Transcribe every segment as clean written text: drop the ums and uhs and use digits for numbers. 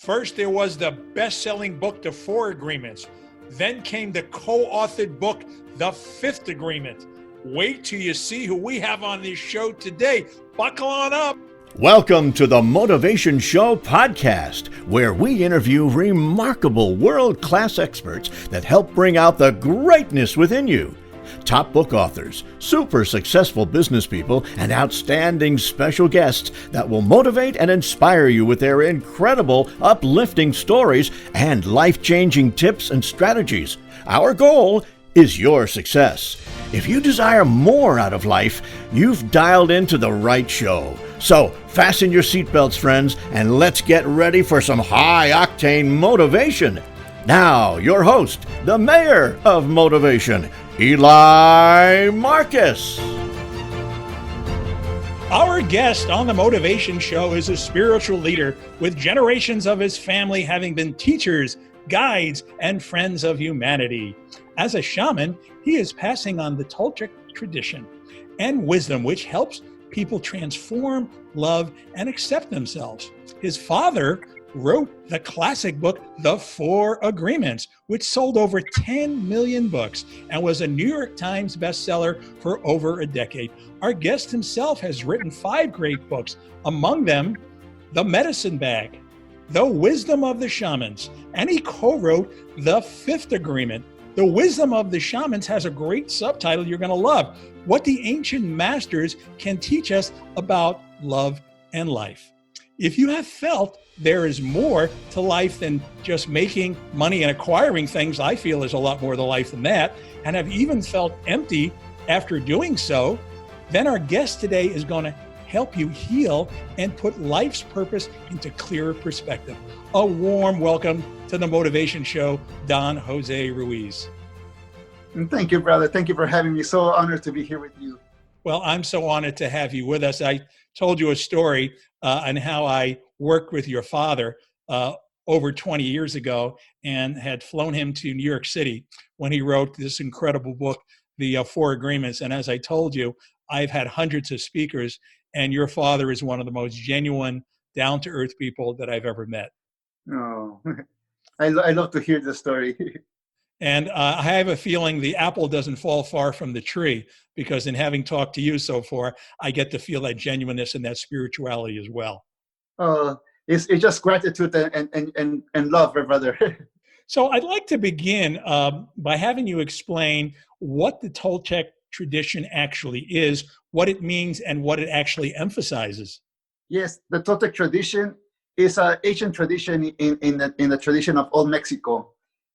First, there was the best-selling book, The Four Agreements. Then came the co-authored book, The Fifth Agreement. Wait till you see who we have on this show today. Buckle on up. Welcome to the Motivation Show podcast, where we interview remarkable world-class experts that help bring out the greatness within you. Top book authors, super successful business people, and outstanding special guests that will motivate and inspire you with their incredible, uplifting stories and life-changing tips and strategies. Our goal is your success. If you desire more out of life, you've dialed into the right show. So fasten your seatbelts, friends, and let's get ready for some high-octane motivation. Now, your host, the mayor of motivation, Eli Marcus. Our guest on the Motivation Show is a spiritual leader with generations of his family having been teachers, guides, and friends of humanity. As a shaman, he is passing on the Toltec tradition and wisdom, which helps people transform, love, and accept themselves. His father wrote the classic book, The Four Agreements, which sold over 10 million books and was a New York Times bestseller for over a decade. Our guest himself has written 5 great books, among them, The Medicine Bag, The Wisdom of the Shamans, and he co-wrote The Fifth Agreement. The Wisdom of the Shamans has a great subtitle you're going to love: What the Ancient Masters Can Teach Us About Love and Life. If you have felt there is more to life than just making money and acquiring things, I feel there's a lot more to life than that, and have even felt empty after doing so, then our guest today is going to help you heal and put life's purpose into clearer perspective. A warm welcome to the Motivation Show, Don Jose Ruiz. Thank you, brother. Thank you for having me. So honored to be here with you. Well, I'm so honored to have you with us. I told you a story on how I worked with your father over 20 years ago and had flown him to New York City when he wrote this incredible book, The Four Agreements. And as I told you, I've had hundreds of speakers, and your father is one of the most genuine, down-to-earth people that I've ever met. Oh, I love to hear the story. And I have a feeling the apple doesn't fall far from the tree, because in having talked to you so far, I get to feel that genuineness and that spirituality as well. It's just gratitude and love, right, brother. So I'd like to begin by having you explain what the Toltec tradition actually is, what it means, and what it actually emphasizes. Yes, the Toltec tradition is an ancient tradition in the tradition of old Mexico.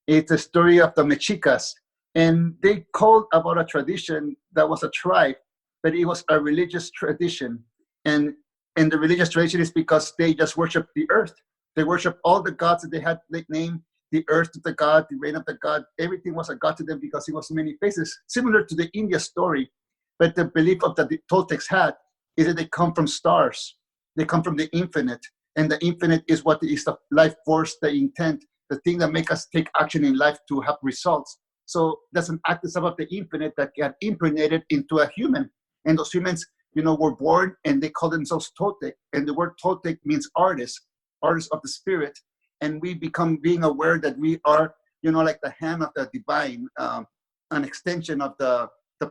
It's a story of the Mexicas, and they called about a tradition that was a tribe, but it was a religious tradition. And the religious tradition is because they just worship the earth. They worship all the gods that they had. They named the earth to the god, the rain of the god. Everything was a god to them because it was many faces, similar to the India story. But the belief of that the Toltecs had is that they come from stars. They come from the infinite, and the infinite is what is the life force, the intent, the thing that make us take action in life to have results. So that's an actus of the infinite that got impregnated into a human. And those humans, were born and they call themselves Toltec. And the word Toltec means artist of the spirit. And we become being aware that we are, like the hand of the divine, an extension of the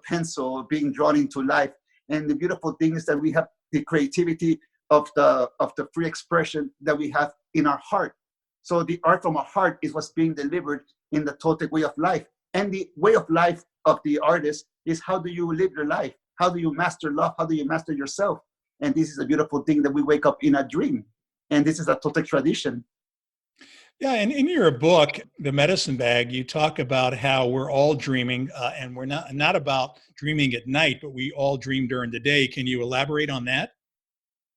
pencil being drawn into life. And the beautiful thing is that we have the creativity of the free expression that we have in our heart. So the art from our heart is what's being delivered in the Toltec way of life. And the way of life of the artist is, how do you live your life? How do you master love? How do you master yourself? And this is a beautiful thing that we wake up in a dream. And this is a Toltec tradition. Yeah, and in your book, The Medicine Bag, you talk about how we're all dreaming, and we're not about dreaming at night, but we all dream during the day. Can you elaborate on that?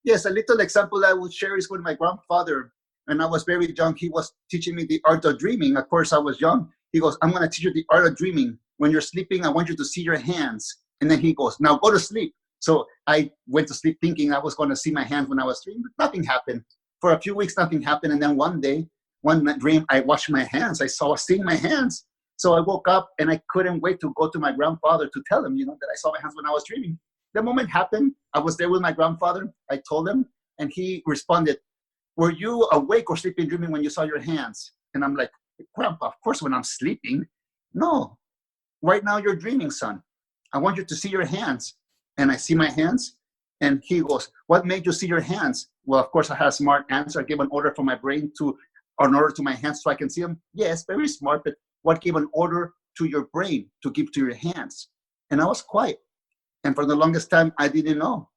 Yes, a little example I would share is when my grandfather, and I was very young, he was teaching me the art of dreaming. Of course, I was young. He goes, I'm going to teach you the art of dreaming. When you're sleeping, I want you to see your hands. And then he goes, now go to sleep. So I went to sleep thinking I was going to see my hands when I was dreaming, but nothing happened. For a few weeks, nothing happened. And then one day, one dream, I washed my hands. I saw seeing my hands. So I woke up and I couldn't wait to go to my grandfather to tell him, that I saw my hands when I was dreaming. The moment happened, I was there with my grandfather. I told him, and he responded, were you awake or sleeping, dreaming when you saw your hands? And I'm like, Grandpa, of course when I'm sleeping. No, right now you're dreaming, son. I want you to see your hands. And I see my hands. And he goes, what made you see your hands? Well, of course, I had a smart answer. I gave an order for my brain an order to my hands so I can see them. Yes, very smart, but what gave an order to your brain to give to your hands? And I was quiet. And for the longest time, I didn't know.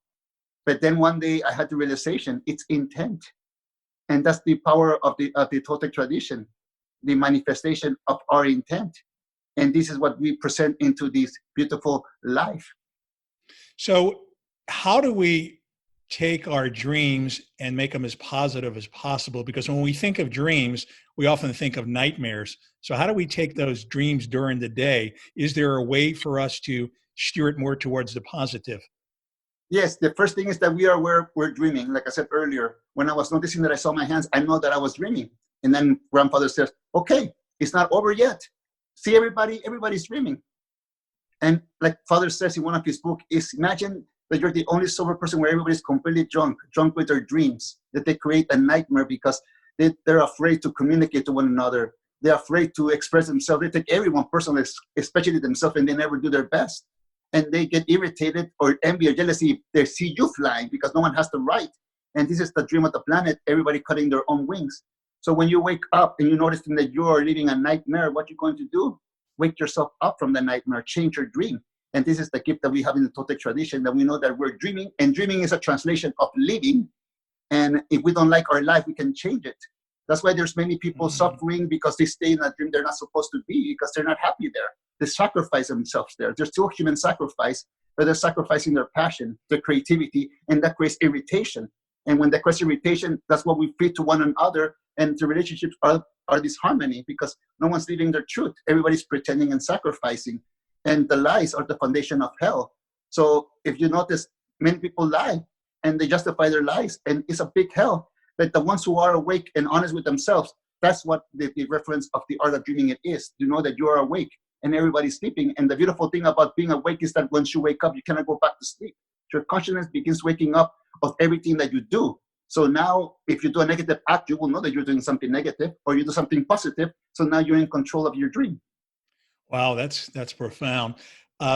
But then one day I had the realization, it's intent. And that's the power of the Toltec tradition, the manifestation of our intent. And this is what we present into this beautiful life. So how do we take our dreams and make them as positive as possible? Because when we think of dreams, we often think of nightmares. So how do we take those dreams during the day? Is there a way for us to steer it more towards the positive? Yes, the first thing is that we are aware we're dreaming. Like I said earlier, when I was noticing that I saw my hands, I know that I was dreaming. And then grandfather says, okay, it's not over yet. See, everybody's dreaming. And like father says in one of his books, is imagine that you're the only sober person where everybody's completely drunk with their dreams, that they create a nightmare because they're afraid to communicate to one another. They're afraid to express themselves. They take everyone personally, especially themselves, and they never do their best. And they get irritated or envy or jealousy if they see you flying because no one has the right. And this is the dream of the planet, everybody cutting their own wings. So when you wake up and you notice that you are living a nightmare, what you're going to do? Wake yourself up from the nightmare, change your dream. And this is the gift that we have in the Toltec tradition, that we know that we're dreaming, and dreaming is a translation of living. And if we don't like our life, we can change it. That's why there's many people suffering because they stay in a dream they're not supposed to be because they're not happy there. They sacrifice themselves there. There's still human sacrifice, but they're sacrificing their passion, their creativity, and that creates irritation. And when that creates irritation, that's what we feed to one another. And the relationships are this harmony because no one's living their truth. Everybody's pretending and sacrificing. And the lies are the foundation of hell. So if you notice, many people lie and they justify their lies, and it's a big hell. But the ones who are awake and honest with themselves, that's what the reference of the art of dreaming it is. To know that you are awake and everybody's sleeping. And the beautiful thing about being awake is that once you wake up, you cannot go back to sleep. Your consciousness begins waking up of everything that you do. So now if you do a negative act, you will know that you're doing something negative, or you do something positive. So now you're in control of your dream. Wow, that's profound.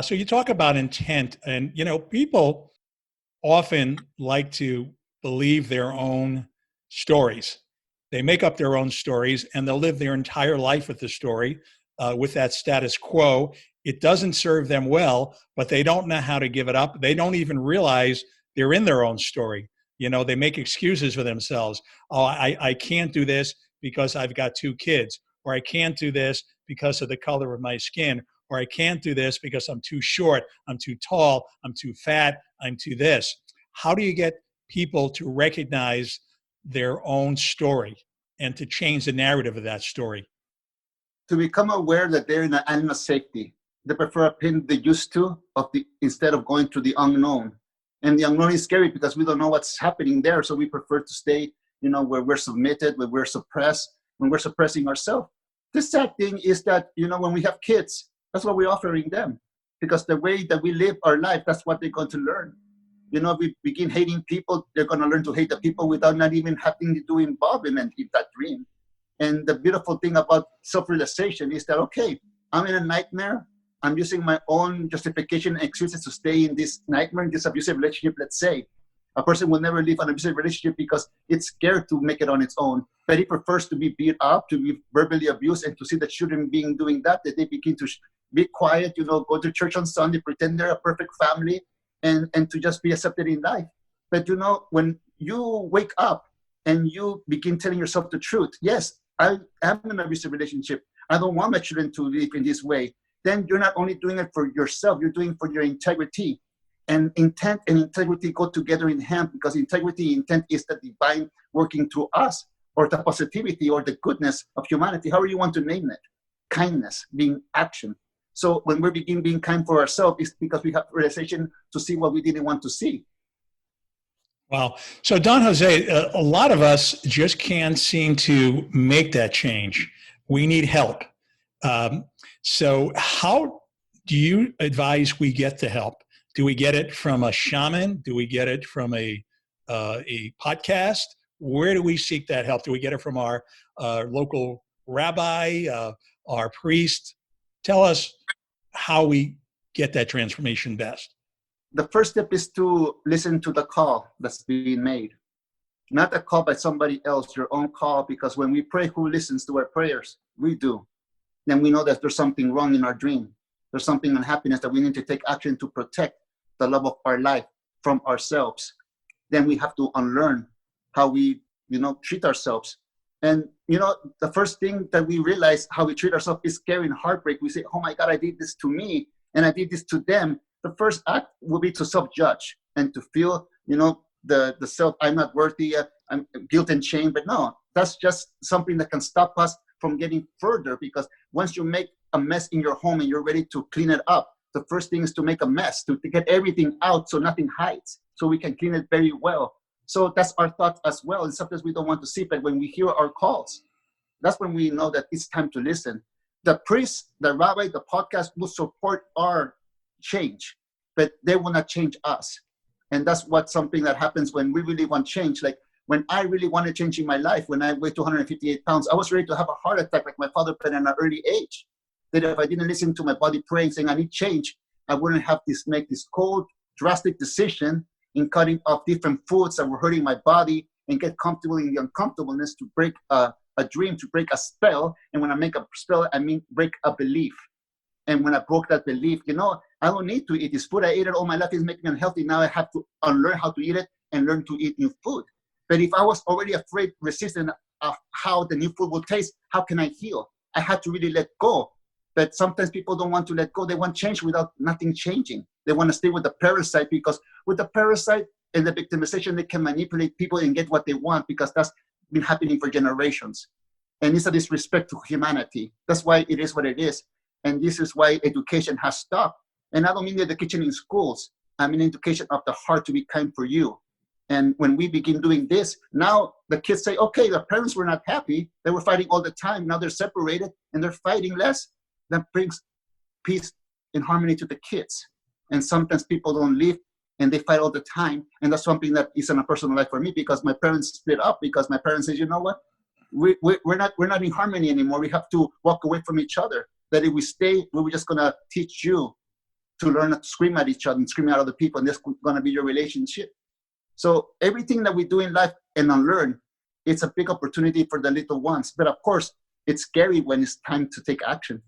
So you talk about intent, and people often like to believe their own stories. They make up their own stories, and they'll live their entire life with the story, with that status quo. It doesn't serve them well, but they don't know how to give it up. They don't even realize they're in their own story. They make excuses for themselves. Oh, I can't do this because I've got 2 kids, or I can't do this because of the color of my skin, or I can't do this because I'm too short, I'm too tall, I'm too fat, I'm too this. How do you get people to recognize their own story and to change the narrative of that story? To become aware that they're in an animal safety. They prefer a pain they used to instead of going to the unknown. And the unknown is scary because we don't know what's happening there. So we prefer to stay, where we're submitted, where we're suppressed, when we're suppressing ourselves. The sad thing is that, when we have kids, that's what we're offering them. Because the way that we live our life, that's what they're going to learn. If we begin hating people, they're going to learn to hate the people without not even having to involve in that dream. And the beautiful thing about self-realization is that, okay, I'm in a nightmare. I'm using my own justification and excuses to stay in this nightmare, in this abusive relationship, let's say. A person will never leave an abusive relationship because it's scared to make it on its own. But he prefers to be beat up, to be verbally abused, and to see the children being doing that they begin to be quiet, go to church on Sunday, pretend they're a perfect family, and to just be accepted in life. But when you wake up and you begin telling yourself the truth, yes, I am in an abusive relationship. I don't want my children to live in this way. Then you're not only doing it for yourself, you're doing it for your integrity. And intent and integrity go together in hand, because integrity, intent is the divine working through us, or the positivity or the goodness of humanity, however you want to name it. Kindness being action. So when we begin being kind for ourselves, it's because we have realization to see what we didn't want to see. Wow. So Don Jose, a lot of us just can't seem to make that change. We need help. So how do you advise we get the help? Do we get it from a shaman? Do we get it from a podcast? where do we seek that help? Do we get it from our local rabbi, our priest? Tell us how we get that transformation best. The first step is to listen to the call that's being made. Not a call by somebody else, your own call, because when we pray, who listens to our prayers? We do. Then we know that there's something wrong in our dream. There's something unhappiness that we need to take action to protect the love of our life from ourselves. Then we have to unlearn how we, treat ourselves. And, the first thing that we realize how we treat ourselves is scary and heartbreak. We say, oh my God, I did this to me and I did this to them. The first act will be to self-judge and to feel, the self, I'm not worthy, I'm guilt and shame. But no, that's just something that can stop us from getting further, because once you make a mess in your home and you're ready to clean it up, the first thing is to make a mess, to get everything out so nothing hides, so we can clean it very well. So that's our thought as well. And sometimes we don't want to see, but when we hear our calls, that's when we know that it's time to listen. The priest, the rabbi, the podcast will support our change, but they will not change us. And that's something that happens when we really want change. Like when I really wanted change in my life, when I weighed 258 pounds, I was ready to have a heart attack like my father had at an early age. That if I didn't listen to my body praying, saying I need change, I wouldn't have make this cold, drastic decision in cutting off different foods that were hurting my body and get comfortable in the uncomfortableness to break a dream, to break a spell. And when I make a spell, I mean break a belief. And when I broke that belief, I don't need to eat this food. I ate it all my life. It's making me unhealthy. Now I have to unlearn how to eat it and learn to eat new food. But if I was already afraid, resistant of how the new food will taste, how can I heal? I had to really let go. But sometimes people don't want to let go. They want change without nothing changing. They want to stay with the parasite, because with the parasite and the victimization, they can manipulate people and get what they want, because that's been happening for generations. And it's a disrespect to humanity. That's why it is what it is. And this is why education has stopped. And I don't mean education in schools. I mean education of the heart to be kind for you. And when we begin doing this, now the kids say, okay, the parents were not happy. They were fighting all the time. Now they're separated and they're fighting less. That brings peace and harmony to the kids. And sometimes people don't live and they fight all the time. And that's something that is in a personal life for me, because my parents split up, because my parents said, you know what? We're not in harmony anymore. We have to walk away from each other. That if we stay, we're just going to teach you to learn not to scream at each other and scream at other people. And that's going to be your relationship. So everything that we do in life and unlearn, it's a big opportunity for the little ones. But of course, it's scary when it's time to take action.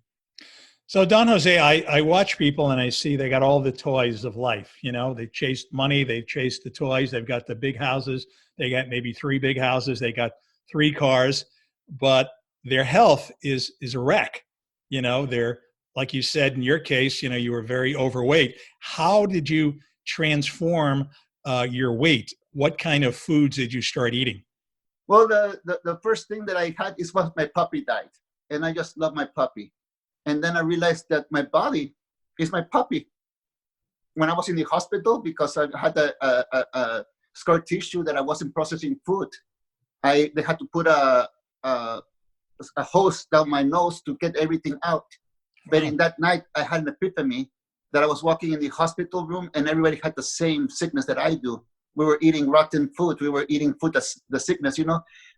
So Don Jose, I watch people and I see they got all the toys of life. They chased money, they chased the toys, they've got the big houses, they got maybe 3 big houses, they got 3 cars, but their health is a wreck. They're, like you said, in your case, you were very overweight. How did you transform your weight? What kind of foods did you start eating? Well, the first thing that I had is when my puppy died. And I just love my puppy. And then I realized that my body is my puppy. When I was in the hospital, because I had a scar tissue that I wasn't processing food, they had to put a hose down my nose to get everything out. But in that night, I had an epiphany that I was walking in the hospital room and everybody had the same sickness that I do. We were eating rotten food. We were eating food that's the sickness,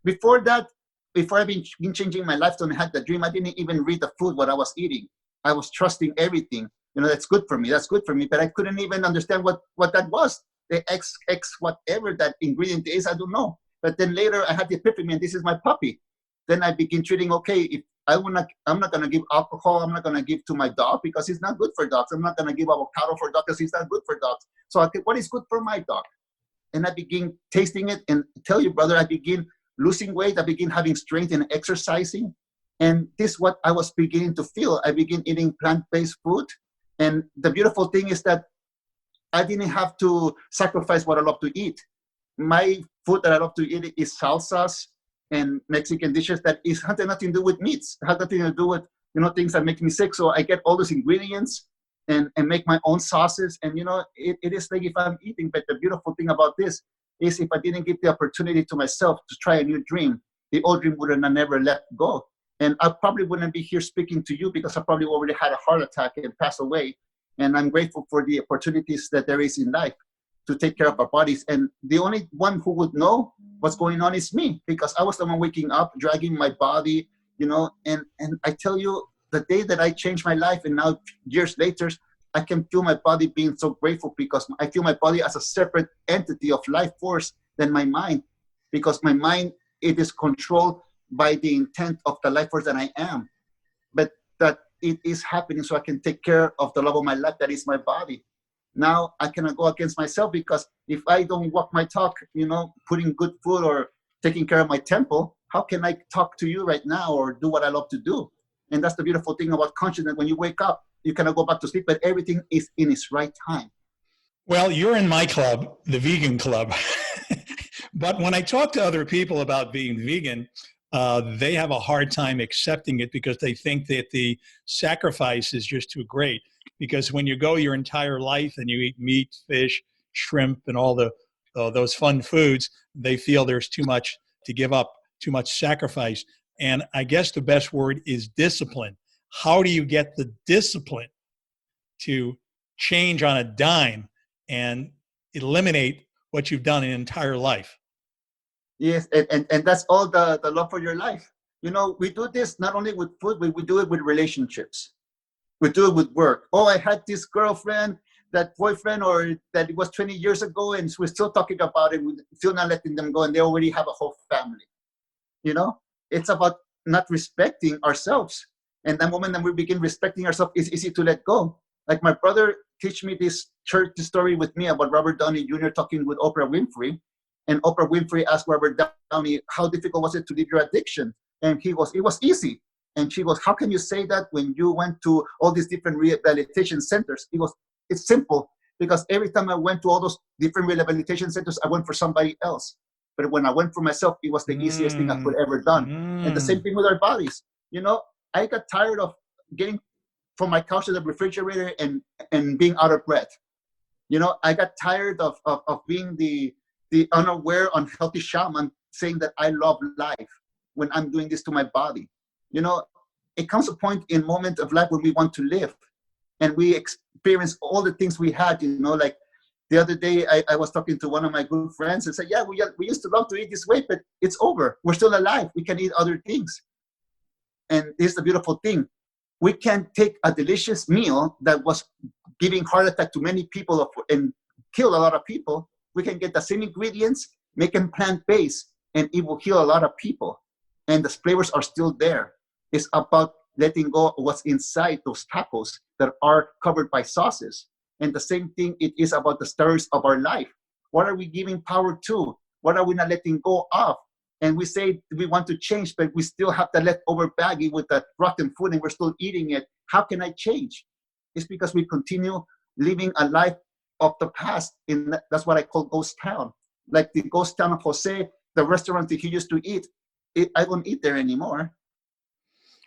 Before that, before I've been changing my lifestyle and had the dream, I didn't even read the food, what I was eating. I was trusting everything. That's good for me. That's good for me. But I couldn't even understand what that was. The X, whatever that ingredient is, I don't know. But then later I had the epiphany, and this is my puppy. Then I begin treating, okay, if I'm not going to give alcohol. I'm not going to give to my dog because it's not good for dogs. I'm not going to give avocado for dogs because it's not good for dogs. So what is good for my dog? And I begin tasting it, and tell you, brother, I begin losing weight. I begin having strength and exercising. And this is what I was beginning to feel. I began eating plant-based food. And the beautiful thing is that I didn't have to sacrifice what I love to eat. My food that I love to eat is salsas and Mexican dishes that has nothing to do with meats. It has nothing to do with, things that make me sick. So I get all those ingredients and make my own sauces. And, it is like if I'm eating. But the beautiful thing about this is if I didn't give the opportunity to myself to try a new dream, the old dream would have never let go. And I probably wouldn't be here speaking to you because I probably already had a heart attack and passed away. And I'm grateful for the opportunities that there is in life. to take care of our bodies. And the only one who would know what's going on is me, because I was the one waking up, dragging my body, and I tell you, the day that I changed my life, and now years later, I can feel my body being so grateful, because I feel my body as a separate entity of life force than my mind, because my mind, it is controlled by the intent of the life force that I am, but that it is happening so I can take care of the love of my life, that is my body. Now I cannot go against myself, because if I don't walk my talk, putting good food or taking care of my temple, how can I talk to you right now or do what I love to do? And that's the beautiful thing about consciousness. When you wake up, you cannot go back to sleep, but everything is in its right time. Well, you're in my club, the vegan club. But when I talk to other people about being vegan, they have a hard time accepting it, because they think that the sacrifice is just too great. Because when you go your entire life and you eat meat, fish, shrimp, and all those fun foods, they feel there's too much to give up, too much sacrifice. And I guess the best word is discipline. How do you get the discipline to change on a dime and eliminate what you've done an entire life? Yes, and that's all the love for your life. We do this not only with food, we do it with relationships. We do it with work. Oh, I had this girlfriend, that boyfriend, or that it was 20 years ago, and we're still talking about it. We're still not letting them go, and they already have a whole family. It's about not respecting ourselves. And the moment that we begin respecting ourselves, it's easy to let go. Like my brother teach me this church story with me about Robert Downey Jr. talking with Oprah Winfrey. And Oprah Winfrey asked Robert Downey, how difficult was it to leave your addiction? And it was easy. And she goes, how can you say that when you went to all these different rehabilitation centers? He goes, it's simple, because every time I went to all those different rehabilitation centers, I went for somebody else. But when I went for myself, it was the easiest thing I could ever done. And the same thing with our bodies. I got tired of getting from my couch to the refrigerator and being out of breath. I got tired of being the unaware, unhealthy shaman saying that I love life when I'm doing this to my body. It comes a point in moment of life when we want to live, and we experience all the things we had, like the other day, I was talking to one of my good friends and said, yeah, we used to love to eat this way, but it's over. We're still alive. We can eat other things. And this is the beautiful thing. We can take a delicious meal that was giving heart attack to many people and kill a lot of people. We can get the same ingredients, make them plant-based, and it will heal a lot of people. And the flavors are still there. It's about letting go of what's inside those tacos that are covered by sauces. And the same thing, it is about the stories of our life. What are we giving power to? What are we not letting go of? And we say we want to change, but we still have the leftover baggie with the rotten food and we're still eating it. How can I change? It's because we continue living a life of the past. That's what I call ghost town. Like the ghost town of Jose, the restaurant that he used to eat, I don't eat there anymore.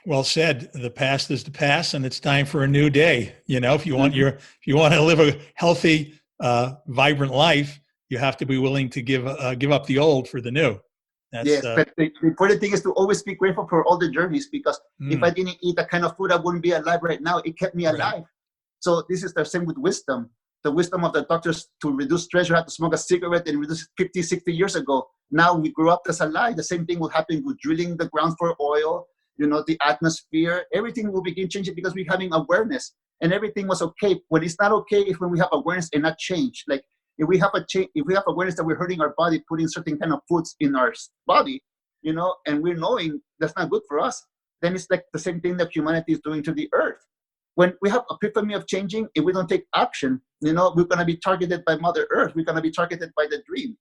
Well said. The past is the past, and it's time for a new day. If you want to live a healthy, vibrant life, you have to be willing to give up the old for the new. Yes, but the important thing is to always be grateful for all the journeys, because if I didn't eat that kind of food, I wouldn't be alive right now. It kept me alive. Right. So this is the same with wisdom. The wisdom of the doctors to reduce stress, you have to smoke a cigarette and reduce 50, 60 years ago. Now we grew up as alive. The same thing will happen with drilling the ground for oil, the atmosphere. Everything will begin changing because we're having awareness. And everything was okay. When it's not okay is when we have awareness and not change. Like if we have awareness that we're hurting our body, putting certain kind of foods in our body, and we're knowing that's not good for us, then it's like the same thing that humanity is doing to the earth. When we have epiphany of changing, if we don't take action, we're going to be targeted by Mother Earth. We're going to be targeted by the dream.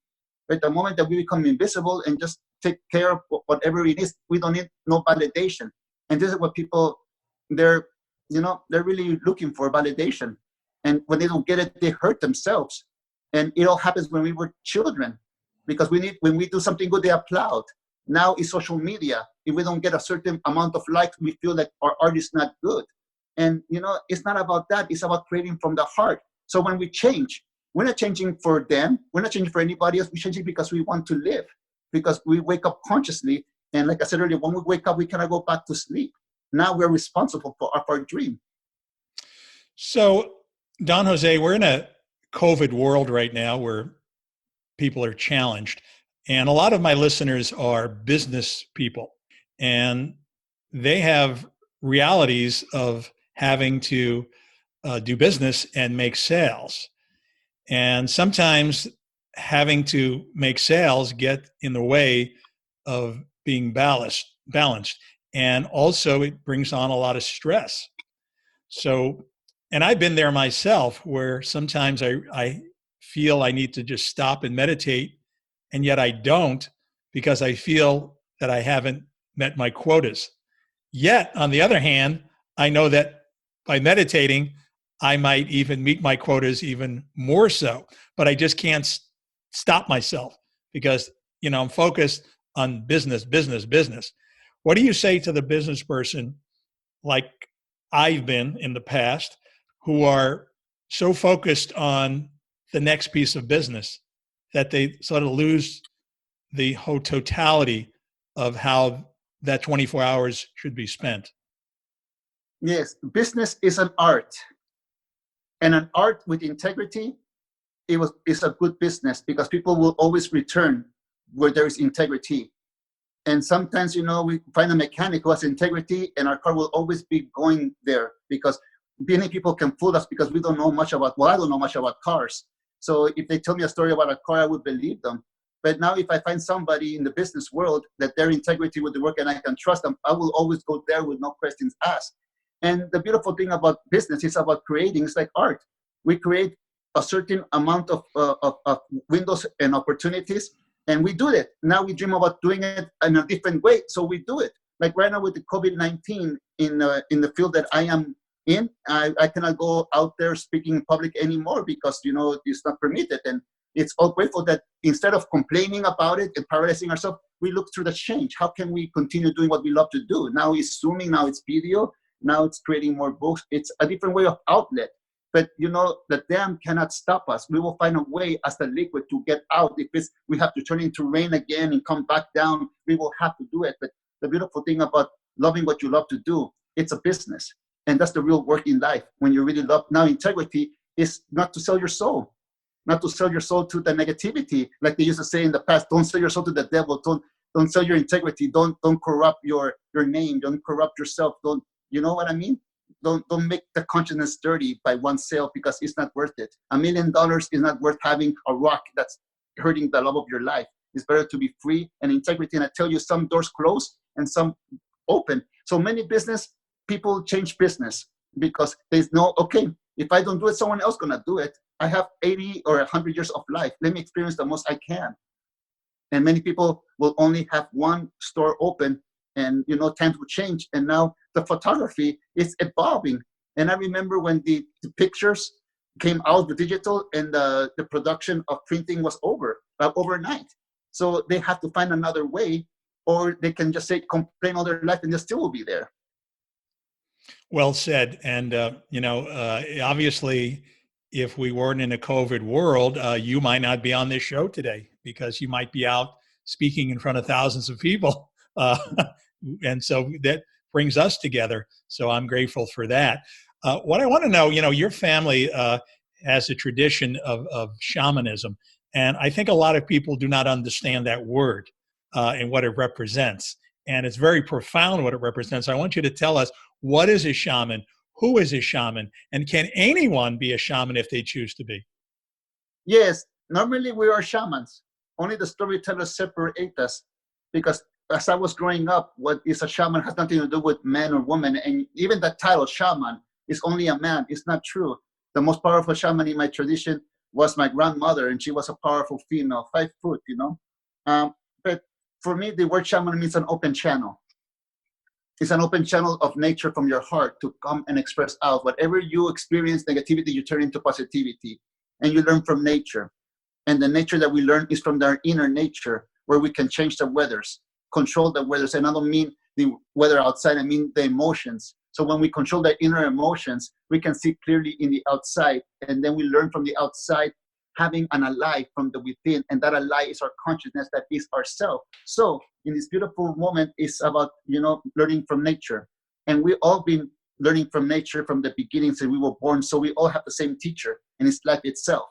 But the moment that we become invisible and just take care of whatever it is, we don't need no validation. And this is what people, they're really looking for, validation. And when they don't get it, they hurt themselves. And it all happens when we were children, because when we do something good, they applaud. Now it's social media. If we don't get a certain amount of likes, we feel like our art is not good. And, it's not about that. It's about creating from the heart. So when we change, we're not changing for them. We're not changing for anybody else. We're changing because we want to live, because we wake up consciously. And like I said earlier, when we wake up, we cannot go back to sleep. Now we're responsible for our dream. So, Don Jose, we're in a COVID world right now where people are challenged. And a lot of my listeners are business people, and they have realities of having to do business and make sales. And sometimes having to make sales get in the way of being balanced. And also it brings on a lot of stress. So, and I've been there myself where sometimes I feel I need to just stop and meditate, and yet I don't because I feel that I haven't met my quotas. Yet, on the other hand, I know that by meditating, I might even meet my quotas even more so, but I just can't stop myself because, I'm focused on business, business, business. What do you say to the business person like I've been in the past who are so focused on the next piece of business that they sort of lose the whole totality of how that 24 hours should be spent? Yes, business is an art, and an art with integrity, is a good business because people will always return where there is integrity. And sometimes, we find a mechanic who has integrity, and our car will always be going there because many people can fool us because we don't know much about, I don't know much about cars. So if they tell me a story about a car, I would believe them. But now if I find somebody in the business world that their integrity with the work and I can trust them, I will always go there with no questions asked. And the beautiful thing about business is about creating. It's like art. We create a certain amount of windows and opportunities, and we do it. Now we dream about doing it in a different way, so we do it. Like right now with the COVID-19 in the field that I am in, I cannot go out there speaking in public anymore because it's not permitted. And it's all grateful that instead of complaining about it and paralyzing ourselves, we look through the change. How can we continue doing what we love to do? Now it's Zooming, now it's video, now it's creating more books. It's a different way of outlet. But the dam cannot stop us. We will find a way as the liquid to get out. If we have to turn into rain again and come back down, we will have to do it. But the beautiful thing about loving what you love to do, it's a business. And that's the real work in life. When you really love, now integrity is not to sell your soul, not to sell your soul to the negativity. Like they used to say in the past, don't sell your soul to the devil. Don't sell your integrity. Don't corrupt your name. Don't corrupt yourself. Don't, you know what I mean? Don't make the consciousness dirty by one sale because it's not worth it. $1 million is not worth having a rock that's hurting the love of your life. It's better to be free and integrity. And I tell you, some doors close and some open. So many business people change business because they know, okay, if I don't do it, someone else gonna do it. I have 80 or 100 years of life. Let me experience the most I can. And many people will only have one store open, and times will change. And now the photography is evolving. And I remember when the pictures came out, the digital, and the production of printing was over overnight. So they have to find another way, or they can just say complain all their life and they still will be there. Well said. And, obviously, if we weren't in a COVID world, you might not be on this show today because you might be out speaking in front of thousands of people. And so that brings us together. So I'm grateful for that. What I want to know, your family has a tradition of shamanism. And I think a lot of people do not understand that word and what it represents. And it's very profound what it represents. I want you to tell us, what is a shaman? Who is a shaman? And can anyone be a shaman if they choose to be? Yes, normally we are shamans. Only the storytellers separate us, because as I was growing up, what is a shaman has nothing to do with man or woman. And even that title, shaman, is only a man. It's not true. The most powerful shaman in my tradition was my grandmother, and she was a powerful female, 5 foot, But for me, the word shaman means an open channel. It's an open channel of nature from your heart to come and express out. Whatever you experience negativity, you turn into positivity, and you learn from nature. And the nature that we learn is from our inner nature, where we can change the weathers, control the weathers. And I don't mean the weather outside, I mean the emotions. So when we control the inner emotions, we can see clearly in the outside. And then we learn from the outside, having an ally from the within. And that ally is our consciousness, that is ourself. So in this beautiful moment, it's about, learning from nature. And we all been learning from nature from the beginning since we were born. So we all have the same teacher, and it's life itself.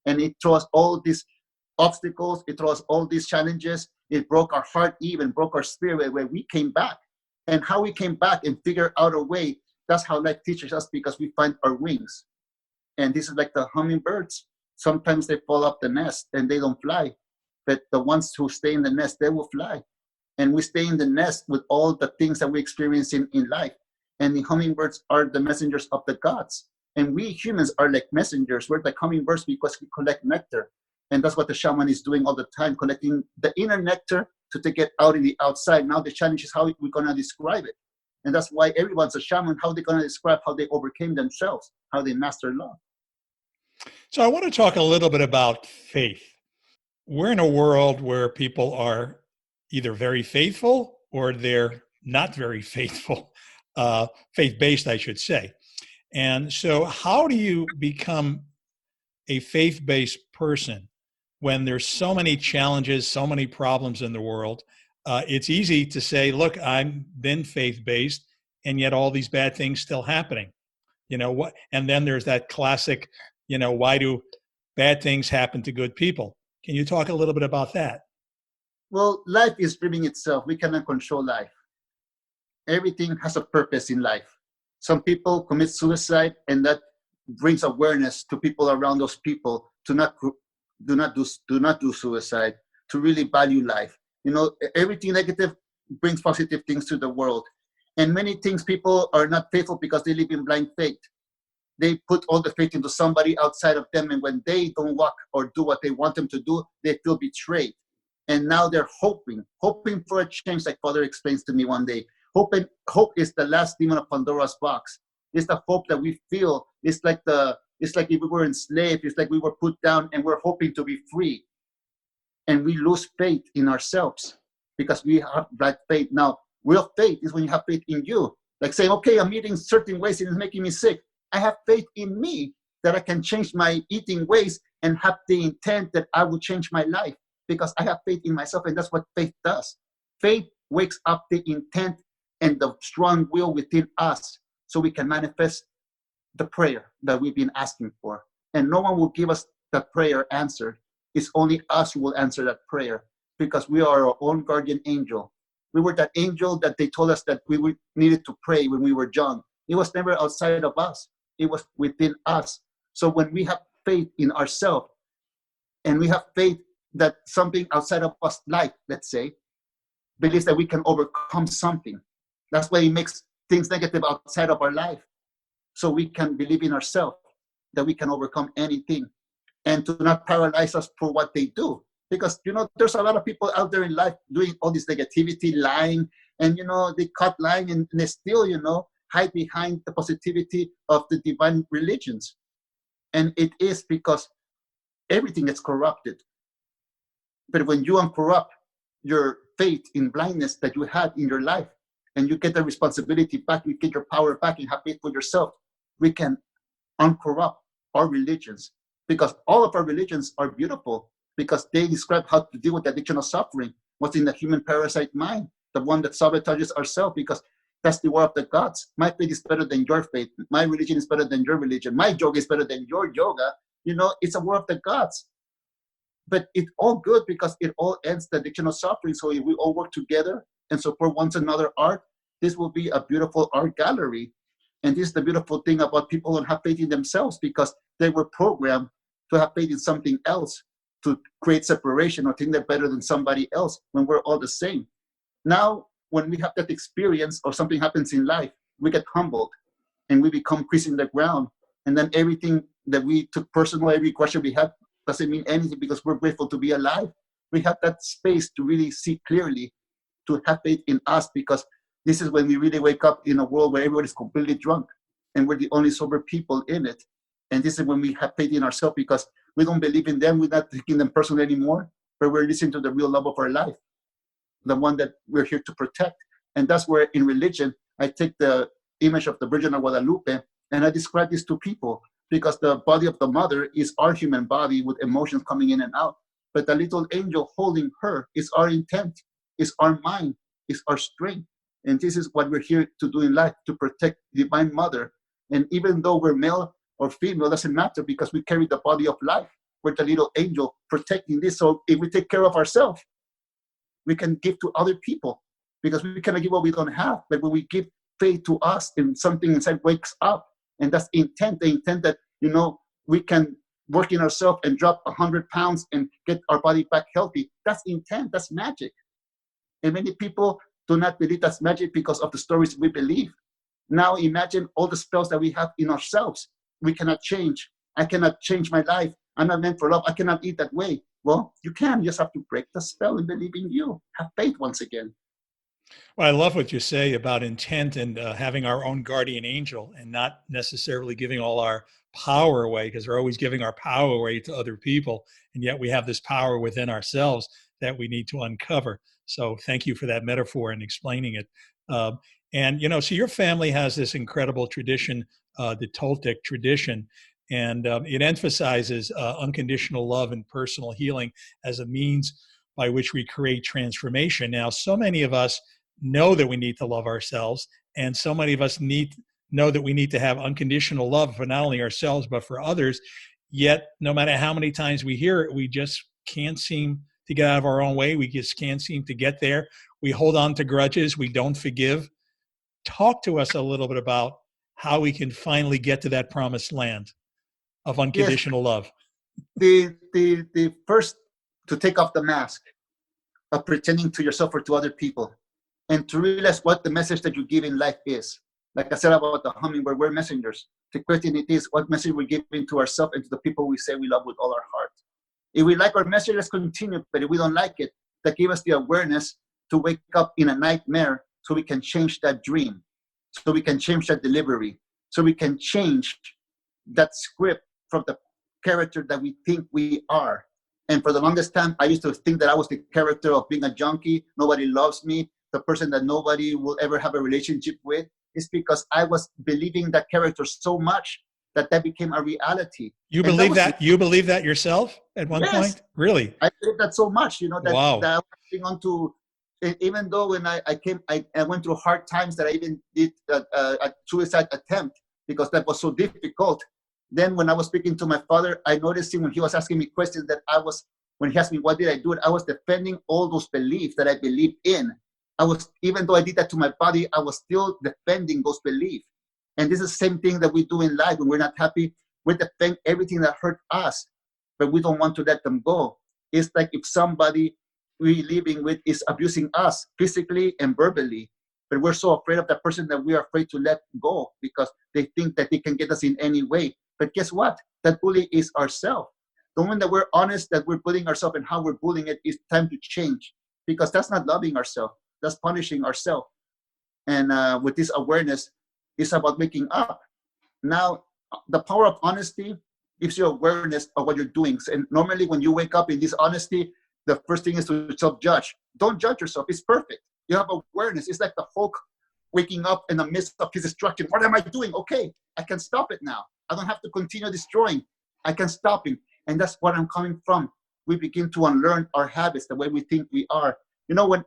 And it throws all these obstacles, it throws all these challenges. It broke our heart, even broke our spirit, where we came back. And how we came back and figured out a way, that's how life teaches us, because we find our wings. And this is like the hummingbirds. Sometimes they fall off the nest and they don't fly. But the ones who stay in the nest, they will fly. And we stay in the nest with all the things that we experience in life. And the hummingbirds are the messengers of the gods. And we humans are like messengers. We're like hummingbirds because we collect nectar. And that's what the shaman is doing all the time, collecting the inner nectar to take it out in the outside. Now the challenge is how we're going to describe it. And that's why everyone's a shaman, how they're going to describe how they overcame themselves, how they master love. So I want to talk a little bit about faith. We're in a world where people are either very faithful or they're not very faithful, faith-based, I should say. And so how do you become a faith-based person when there's so many challenges, so many problems in the world? It's easy to say, look, I've been faith-based, and yet all these bad things still happening. You know what? And then there's that classic, why do bad things happen to good people? Can you talk a little bit about that? Well, life is dreaming itself. We cannot control life. Everything has a purpose in life. Some people commit suicide, and that brings awareness to people around those people to do not do suicide, to really value life. Everything negative brings positive things to the world. And many things, people are not faithful because they live in blind faith. They put all the faith into somebody outside of them, and when they don't walk or do what they want them to do, they feel betrayed. And now they're hoping for a change, like Father explains to me one day. Hope is the last demon of Pandora's box. It's the hope that we feel. It's like if we were enslaved. It's like we were put down and we're hoping to be free. And we lose faith in ourselves because we have that faith. Now, real faith is when you have faith in you. Like saying, okay, I'm eating certain ways and it's making me sick. I have faith in me that I can change my eating ways and have the intent that I will change my life because I have faith in myself. And that's what faith does. Faith wakes up the intent and the strong will within us so we can manifest the prayer that we've been asking for. And no one will give us the prayer answered. It's only us who will answer that prayer because we are our own guardian angel. We were that angel that they told us that we needed to pray when we were young. It was never outside of us. It was within us. So when we have faith in ourselves and we have faith that something outside of us, like, let's say, believes that we can overcome something. That's why it makes things negative outside of our life. So we can believe in ourselves that we can overcome anything and to not paralyze us for what they do. Because, there's a lot of people out there in life doing all this negativity, lying, and, they cut lying and they still, hide behind the positivity of the divine religions. And it is because everything is corrupted. But when you uncorrupt your faith in blindness that you had in your life, and you get the responsibility back, you get your power back, and have faith for yourself, we can uncorrupt our religions. Because all of our religions are beautiful, because they describe how to deal with the addiction of suffering, what's in the human parasite mind, the one that sabotages ourselves, because that's the war of the gods. My faith is better than your faith. My religion is better than your religion. My yoga is better than your yoga. It's a war of the gods. But it's all good because it all ends the addiction of suffering. So if we all work together and support one another art, this will be a beautiful art gallery. And this is the beautiful thing about people who have faith in themselves because they were programmed to have faith in something else, to create separation or think they're better than somebody else when we're all the same. Now, when we have that experience or something happens in life, we get humbled and we become creasing the ground. And then everything that we took personal, every question we had doesn't mean anything because we're grateful to be alive. We have that space to really see clearly, to have faith in us because this is when we really wake up in a world where everybody's completely drunk and we're the only sober people in it. And this is when we have faith in ourselves because we don't believe in them. We're not taking them personal anymore, but we're listening to the real love of our life, the one that we're here to protect. And that's where in religion, I take the image of the Virgin of Guadalupe and I describe this to people because the body of the mother is our human body with emotions coming in and out. But the little angel holding her is our intent, is our mind, is our strength. And this is what we're here to do in life, to protect the Divine Mother. And even though we're male or female, doesn't matter because we carry the body of life. we're the little angel protecting this. So if we take care of ourselves, we can give to other people, because we cannot give what we don't have. But when we give faith to us and something inside wakes up, and that's intent, the intent that, we can work in ourselves and drop 100 pounds and get our body back healthy. That's intent, that's magic. And many people do not believe that's magic because of the stories we believe. Now imagine all the spells that we have in ourselves. We cannot change. I cannot change my life. I'm not meant for love. I cannot eat that way. Well, you can. You just have to break the spell and believe in you. Have faith once again. Well, I love what you say about intent and having our own guardian angel and not necessarily giving all our power away, because we're always giving our power away to other people. And yet we have this power within ourselves that we need to uncover. So thank you for that metaphor and explaining it. So your family has this incredible tradition, the Toltec tradition, and it emphasizes unconditional love and personal healing as a means by which we create transformation. Now, so many of us know that we need to love ourselves, and so many of us know that we need to have unconditional love for not only ourselves, but for others. Yet, no matter how many times we hear it, we just can't seem to get out of our own way. We just can't seem to get there. We hold on to grudges. We don't forgive. Talk to us a little bit about how we can finally get to that promised land of unconditional love. The first, to take off the mask of pretending to yourself or to other people, and to realize what the message that you give in life is. Like I said about the hummingbird, we're messengers. The question it is, what message we're giving to ourselves and to the people we say we love with all our heart. If we like our message, let's continue. But if we don't like it, that give us the awareness to wake up in a nightmare, so we can change that dream, so we can change that delivery, so we can change that script from the character that we think we are. And for the longest time, I used to think that I was the character of being a junkie. Nobody loves me. The person that nobody will ever have a relationship with. Is because I was believing that character so much that became a reality. You believe that? You believe that yourself at one point? Really? I believe that so much, that, wow. that I was holding on to. Even though when I went through hard times, that I even did a suicide attempt because that was so difficult. Then when I was speaking to my father, I noticed him when he was asking me questions that when he asked me, what did I do? I was defending all those beliefs that I believed in. Even though I did that to my body, I was still defending those beliefs. And this is the same thing that we do in life when we're not happy. We defend everything that hurt us, but we don't want to let them go. It's like if somebody we're living with is abusing us physically and verbally, but we're so afraid of that person that we are afraid to let go because they think that they can get us in any way. But guess what? That bully is ourselves. The moment that we're honest that we're bullying ourselves and how we're bullying it, it's time to change, because that's not loving ourselves. That's punishing ourselves. And with this awareness, it's about waking up. Now, the power of honesty gives you awareness of what you're doing. And normally when you wake up in this honesty, the first thing is to self-judge. Don't judge yourself. It's perfect. You have awareness. It's like the Hulk waking up in the midst of his destruction. What am I doing? Okay, I can stop it now. I don't have to continue destroying. I can stop him. And that's what I'm coming from. We begin to unlearn our habits, the way we think we are. When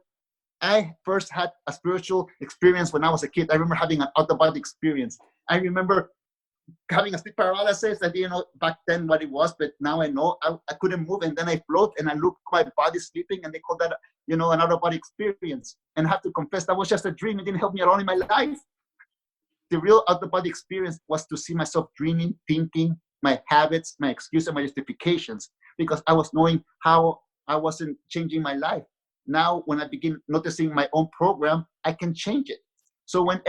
I first had a spiritual experience when I was a kid, I remember having an out-of-body experience. I remember having a sleep paralysis. I didn't know back then what it was, but now I know. I couldn't move, and then I float, and I looked my body sleeping, and they call that, an out-of-body experience. And I have to confess, that was just a dream. It didn't help me at all in my life. The real out-of-body experience was to see myself dreaming, thinking, my habits, my excuses, and my justifications, because I was knowing how I wasn't changing my life. Now, when I begin noticing my own program, I can change it. So when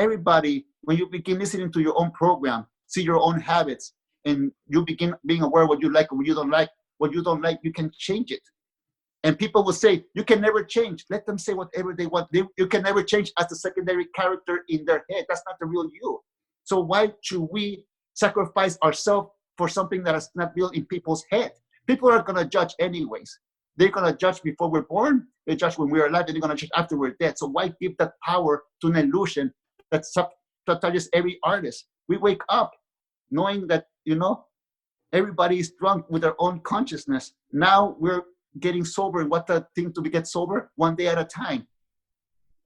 you begin listening to your own program, see your own habits, and you begin being aware of what you like and what you don't like, you can change it. And people will say, you can never change. Let them say whatever they want. You can never change as a secondary character in their head. That's not the real you. So why should we sacrifice ourselves for something that is not real in people's head? People are going to judge anyways. They're going to judge before we're born. They judge when we're alive. And they're going to judge after we're dead. So why give that power to an illusion that touches every artist? We wake up knowing that, everybody is drunk with their own consciousness. Now we're getting sober. And what the thing to get sober? One day at a time.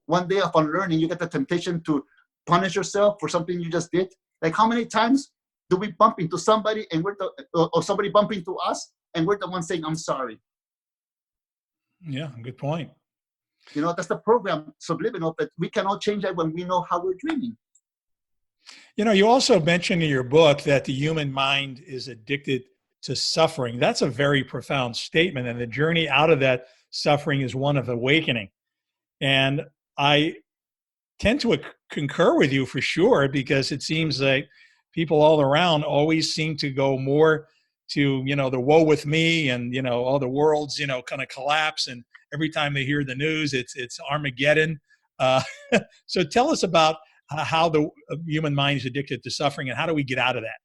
One day of unlearning, you get the temptation to punish yourself for something you just did. Like how many times do we bump into somebody and or somebody bump into us and we're the ones saying, I'm sorry. Yeah, good point. That's the program, subliminal, but we cannot change that when we know how we're dreaming. You also mentioned in your book that the human mind is addicted to suffering. That's a very profound statement. And the journey out of that suffering is one of awakening. And I tend to concur with you for sure, because it seems like people all around always seem to go more to, the woe with me, and, all the worlds, kind of collapse. And every time they hear the news, it's Armageddon. Uh, so tell us about how the human mind is addicted to suffering, and how do we get out of that?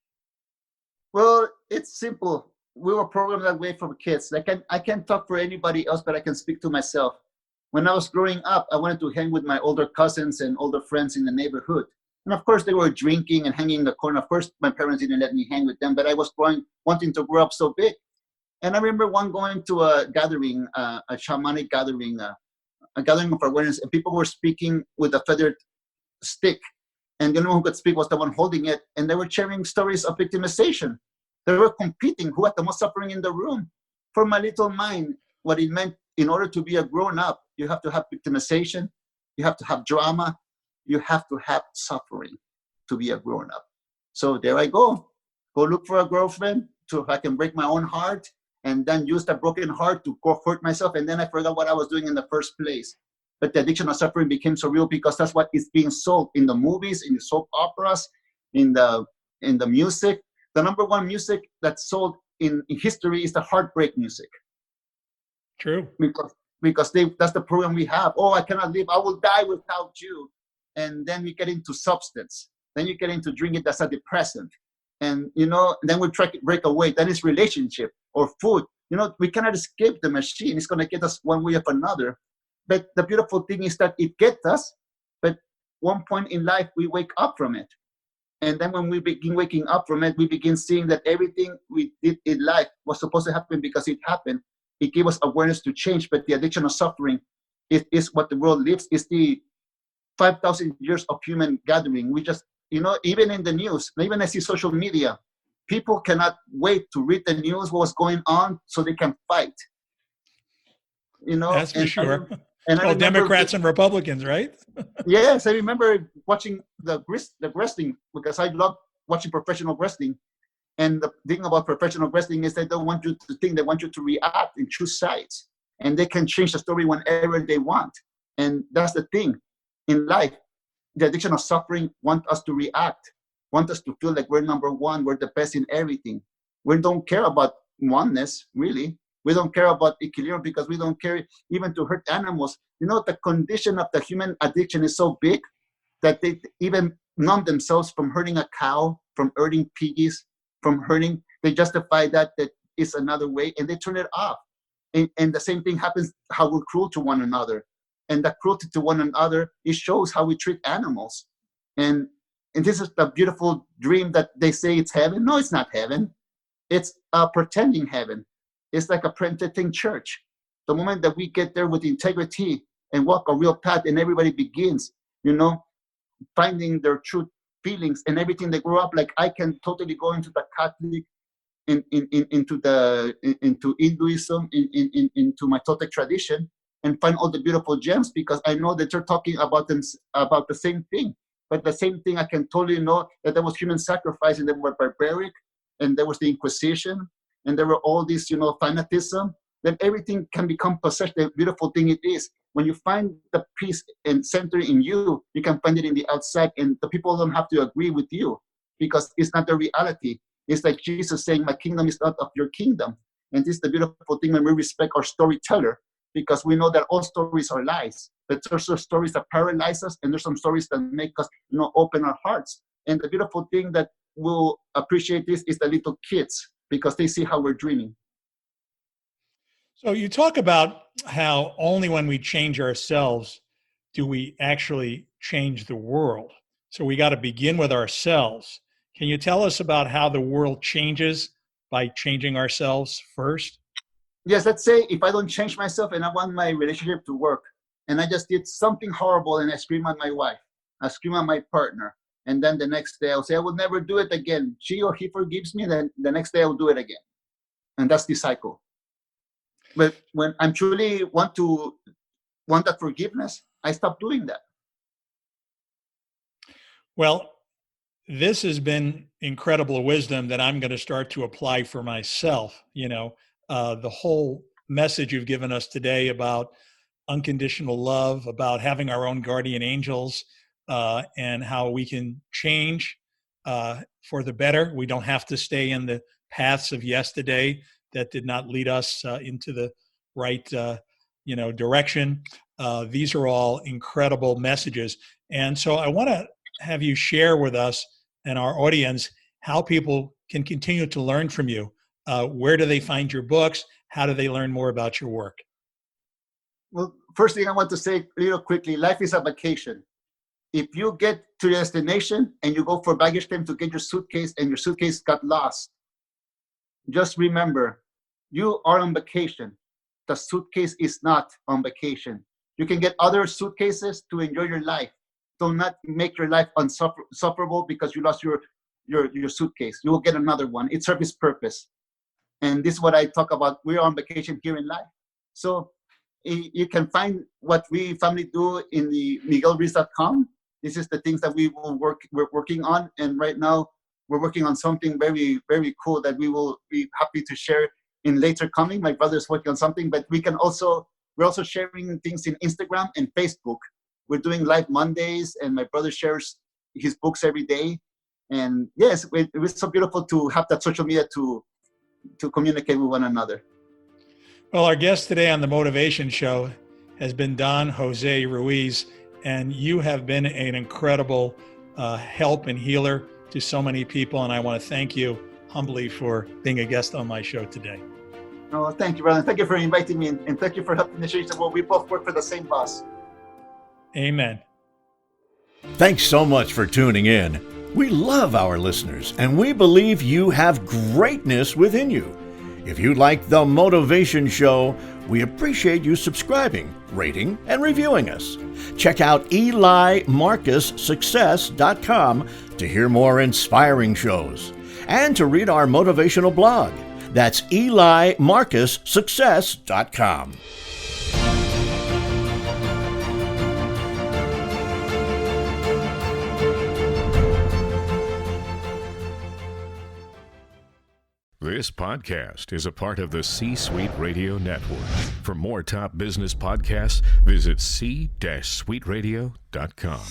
Well, it's simple. We were programmed that way from kids. I can't talk for anybody else, but I can speak to myself. When I was growing up, I wanted to hang with my older cousins and older friends in the neighborhood. And of course, they were drinking and hanging in the corner. Of course, my parents didn't let me hang with them, but I was wanting to grow up so big. And I remember going to a gathering, a shamanic gathering, a gathering of awareness, and people were speaking with a feathered stick. And the only one who could speak was the one holding it. And they were sharing stories of victimization. They were competing who had the most suffering in the room. For my little mind, what it meant, in order to be a grown-up, you have to have victimization, you have to have drama, you have to have suffering to be a grown-up. So there I go look for a girlfriend so I can break my own heart, and then use that broken heart to go hurt myself, and then I forgot what I was doing in the first place. But the addiction of suffering became so real because that's what is being sold in the movies, in the soap operas, in the music. The number one music that's sold in history is the heartbreak music. True. Because that's the program we have. Oh, I cannot live. I will die without you. And then you get into substance. Then you get into drinking that's a depressant. And, then we try to break away. Then it's relationship or food. We cannot escape the machine. It's going to get us one way or another. But the beautiful thing is that it gets us. But one point in life, we wake up from it. And then when we begin waking up from it, we begin seeing that everything we did in life was supposed to happen because it happened. It gave us awareness to change, but the addiction of suffering is what the world lives. It's the 5,000 years of human gathering. We just, even in the news, even I see social media, people cannot wait to read the news, what's going on, so they can fight. That's for sure. And well, Democrats and Republicans, right? Yes, I remember watching the wrestling because I love watching professional wrestling. And the thing about professional wrestling is they don't want you to think, they want you to react and choose sides. And they can change the story whenever they want. And that's the thing. In life, the addiction of suffering want us to react, want us to feel like we're number one, we're the best in everything. We don't care about oneness, really. We don't care about equilibrium because we don't care even to hurt animals. The condition of the human addiction is so big that they even numb themselves from hurting a cow, from hurting piggies, from hurting. They justify that is another way, and they turn it off. And the same thing happens how we're cruel to one another. And the cruelty to one another, it shows how we treat animals. And this is the beautiful dream that they say it's heaven. No, it's not heaven. It's a pretending heaven. It's like a pretending church. The moment that we get there with integrity and walk a real path, and everybody begins, finding their true feelings and everything they grow up. Like I can totally go into the Catholic, into Hinduism, into my Toltec tradition, and find all the beautiful gems because I know that they're talking about the same thing. But the same thing, I can totally know that there was human sacrifice, and they were barbaric, and there was the Inquisition, and there were all these, fanatism. Then everything can become possessed. The beautiful thing it is, when you find the peace and center in you, you can find it in the outside, and the people don't have to agree with you because it's not the reality. It's like Jesus saying, my kingdom is not of your kingdom. And this is the beautiful thing when we respect our storyteller, because we know that all stories are lies. But there's some stories that paralyze us, and there's some stories that make us, open our hearts. And the beautiful thing that will appreciate this is the little kids, because they see how we're dreaming. So you talk about how only when we change ourselves do we actually change the world. So we got to begin with ourselves. Can you tell us about how the world changes by changing ourselves first? Yes, let's say if I don't change myself and I want my relationship to work, and I just did something horrible and I scream at my wife, I scream at my partner, and then the next day I'll say, I will never do it again. She or he forgives me, then the next day I will do it again. and that's the cycle. But when I'm truly want that forgiveness, I stop doing that. Well, this has been incredible wisdom that I'm going to start to apply for myself. The whole message you've given us today about unconditional love, about having our own guardian angels, and how we can change for the better. We don't have to stay in the paths of yesterday that did not lead us into the right, direction. These are all incredible messages. And so I want to have you share with us and our audience how people can continue to learn from you. Where do they find your books? How do they learn more about your work? Well, first thing I want to say real quickly, life is a vacation. If you get to your destination and you go for baggage claim to get your suitcase and your suitcase got lost, just remember, you are on vacation. The suitcase is not on vacation. You can get other suitcases to enjoy your life. Do not make your life unsufferable because you lost your suitcase. You will get another one. It serves its purpose. And this is what I talk about. We're on vacation here in life. So you can find what we family do in the miguelruiz.com. This is the things that we're working on. And right now we're working on something very, very cool that we will be happy to share in later coming. My brother's working on something, but we're also sharing things in Instagram and Facebook. We're doing live Mondays, and my brother shares his books every day. And yes, it was so beautiful to have that social media to communicate with one another. Well, our guest today on the Motivation Show has been Don Jose Ruiz, and you have been an incredible help and healer to so many people. And I want to thank you humbly for being a guest on my show today. Oh, thank you, brother. Thank you for inviting me, and thank you for helping the show. Well, we both work for the same boss. Amen. Thanks so much for tuning in. We love our listeners, and we believe you have greatness within you. If you like The Motivation Show, we appreciate you subscribing, rating, and reviewing us. Check out EliMarcusSuccess.com to hear more inspiring shows and to read our motivational blog. That's EliMarcusSuccess.com. This podcast is a part of the C-Suite Radio Network. For more top business podcasts, visit c-suiteradio.com.